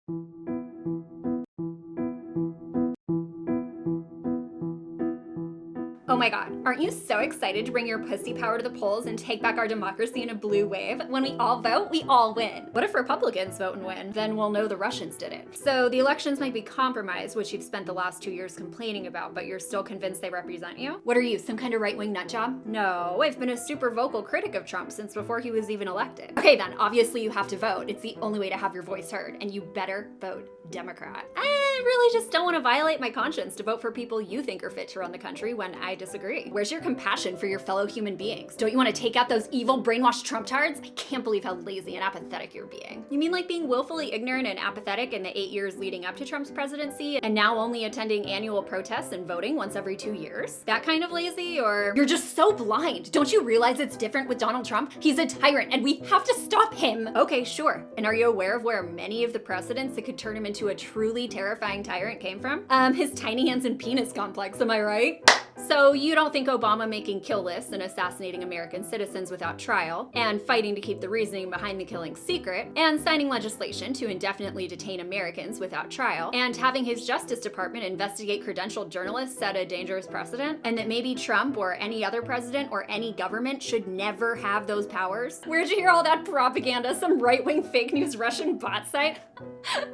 Oh my god, aren't you so excited to bring your pussy power to the polls and take back our democracy in a blue wave? When we all vote, we all win. What if Republicans vote and win? Then we'll know the Russians did it. So the elections might be compromised, which you've spent the last 2 years complaining about, but you're still convinced they represent you? What are you, some kind of right-wing nutjob? No, I've been a super vocal critic of Trump since before he was even elected. Okay then, obviously you have to vote. It's the only way to have your voice heard, and you better vote Democrat. I really just don't want to violate my conscience to vote for people you think are fit to run the country when I disagree. Where's your compassion for your fellow human beings? Don't you want to take out those evil brainwashed Trump-tards? I can't believe how lazy and apathetic you're being. You mean like being willfully ignorant and apathetic in the 8 years leading up to Trump's presidency and now only attending annual protests and voting once every 2 years? That kind of lazy? Or you're just so blind? Don't you realize it's different with Donald Trump? He's a tyrant and we have to stop him. Okay, sure. And are you aware of where many of the precedents that could turn him into a truly terrifying tyrant came from? His tiny hands and penis complex, am I right? So you don't think Obama making kill lists and assassinating American citizens without trial, and fighting to keep the reasoning behind the killing secret, and signing legislation to indefinitely detain Americans without trial, and having his Justice Department investigate credentialed journalists set a dangerous precedent, and that maybe Trump or any other president or any government should never have those powers? Where'd you hear all that propaganda? Some right-wing fake news Russian bot site?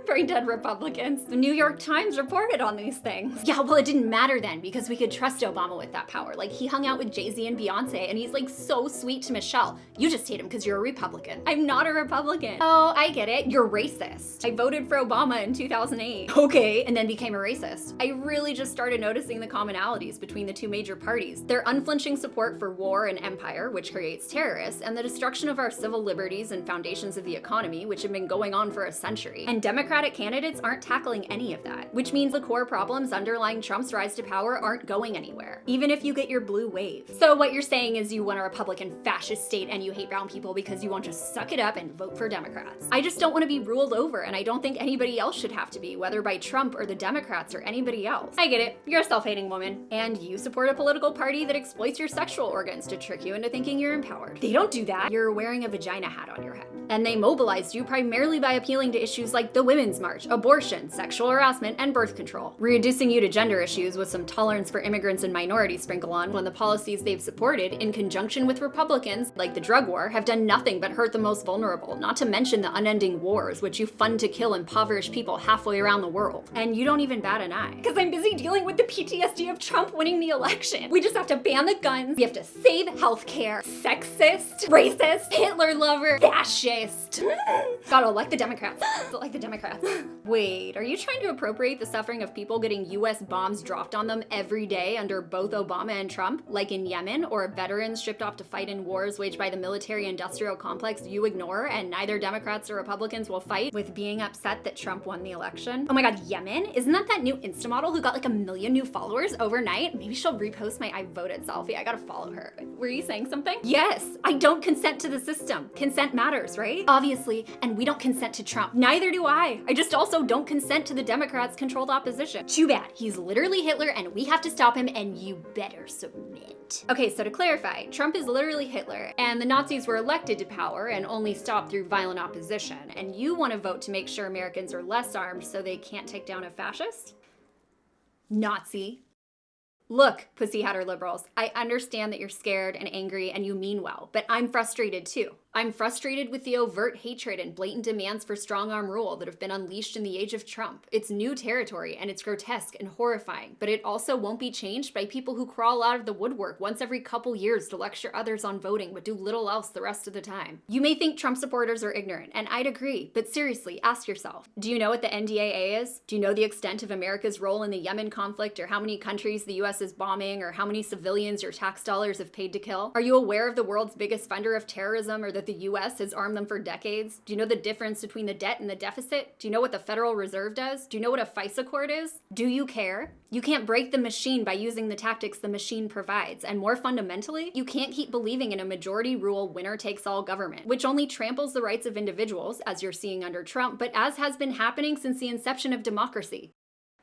Brain dead Republicans. The New York Times reported on these things. Yeah, well, it didn't matter then because we could trust Obama with that power. Like, he hung out with Jay-Z and Beyonce, and he's like so sweet to Michelle. You just hate him because you're a Republican. I'm not a Republican. Oh, I get it. You're racist. I voted for Obama in 2008. Okay, and then became a racist. I really just started noticing the commonalities between the two major parties. Their unflinching support for war and empire, which creates terrorists, and the destruction of our civil liberties and foundations of the economy, which have been going on for a century. And Democratic candidates aren't tackling any of that, which means the core problems underlying Trump's rise to power aren't going anywhere, even if you get your blue wave. So what you're saying is you want a Republican fascist state and you hate brown people because you want to suck it up and vote for Democrats. I just don't want to be ruled over, and I don't think anybody else should have to be, whether by Trump or the Democrats or anybody else. I get it. You're a self-hating woman, and you support a political party that exploits your sexual organs to trick you into thinking you're empowered. They don't do that. You're wearing a vagina hat on your head. And they mobilized you primarily by appealing to issues like the Women's March, abortion, sexual harassment, and birth control, reducing you to gender issues with some tolerance for immigrants and minorities sprinkle on, when the policies they've supported, in conjunction with Republicans, like the drug war, have done nothing but hurt the most vulnerable, not to mention the unending wars, which you fund to kill impoverished people halfway around the world. And you don't even bat an eye. Because I'm busy dealing with the PTSD of Trump winning the election. We just have to ban the guns, we have to save healthcare, sexist, racist, Hitler lover, fascist. Gotta elect the Democrats. Elect the Democrats. Wait, are you trying to appropriate the suffering of people getting US bombs dropped on them every day under both Obama and Trump, like in Yemen, or veterans shipped off to fight in wars waged by the military-industrial complex you ignore and neither Democrats or Republicans will fight, with being upset that Trump won the election? Oh my god, Yemen? Isn't that that new Insta model who got like 1 million new followers overnight? Maybe she'll repost my I voted selfie. I gotta follow her. Were you saying something? Yes, I don't consent to the system. Consent matters, right? Obviously, and we don't consent to Trump. Neither do I. I just also don't consent to the Democrats' controlled opposition. Too bad. He's literally Hitler and we have to stop him, and you better submit. Okay, so to clarify, Trump is literally Hitler, and the Nazis were elected to power and only stopped through violent opposition, and you want to vote to make sure Americans are less armed so they can't take down a fascist? Nazi. Look, pussy hatter liberals, I understand that you're scared and angry and you mean well, but I'm frustrated too. I'm frustrated with the overt hatred and blatant demands for strong-arm rule that have been unleashed in the age of Trump. It's new territory and it's grotesque and horrifying, but it also won't be changed by people who crawl out of the woodwork once every couple years to lecture others on voting but do little else the rest of the time. You may think Trump supporters are ignorant, and I'd agree, but seriously, ask yourself, do you know what the NDAA is? Do you know the extent of America's role in the Yemen conflict, or how many countries the US is bombing, or how many civilians your tax dollars have paid to kill? Are you aware of the world's biggest funder of terrorism, or that the US has armed them for decades? Do you know the difference between the debt and the deficit? Do you know what the Federal Reserve does? Do you know what a FISA court is? Do you care? You can't break the machine by using the tactics the machine provides, and more fundamentally, you can't keep believing in a majority rule winner-takes-all government, which only tramples the rights of individuals, as you're seeing under Trump, but as has been happening since the inception of democracy.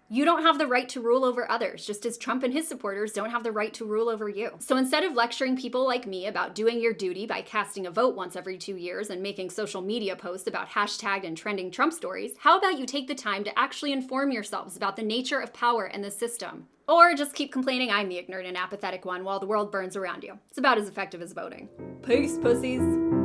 You don't have the right to rule over others, just as Trump and his supporters don't have the right to rule over you. So instead of lecturing people like me about doing your duty by casting a vote once every 2 years and making social media posts about hashtagged and trending Trump stories, how about you take the time to actually inform yourselves about the nature of power and the system? Or just keep complaining I'm the ignorant and apathetic one while the world burns around you. It's about as effective as voting. Peace, pussies.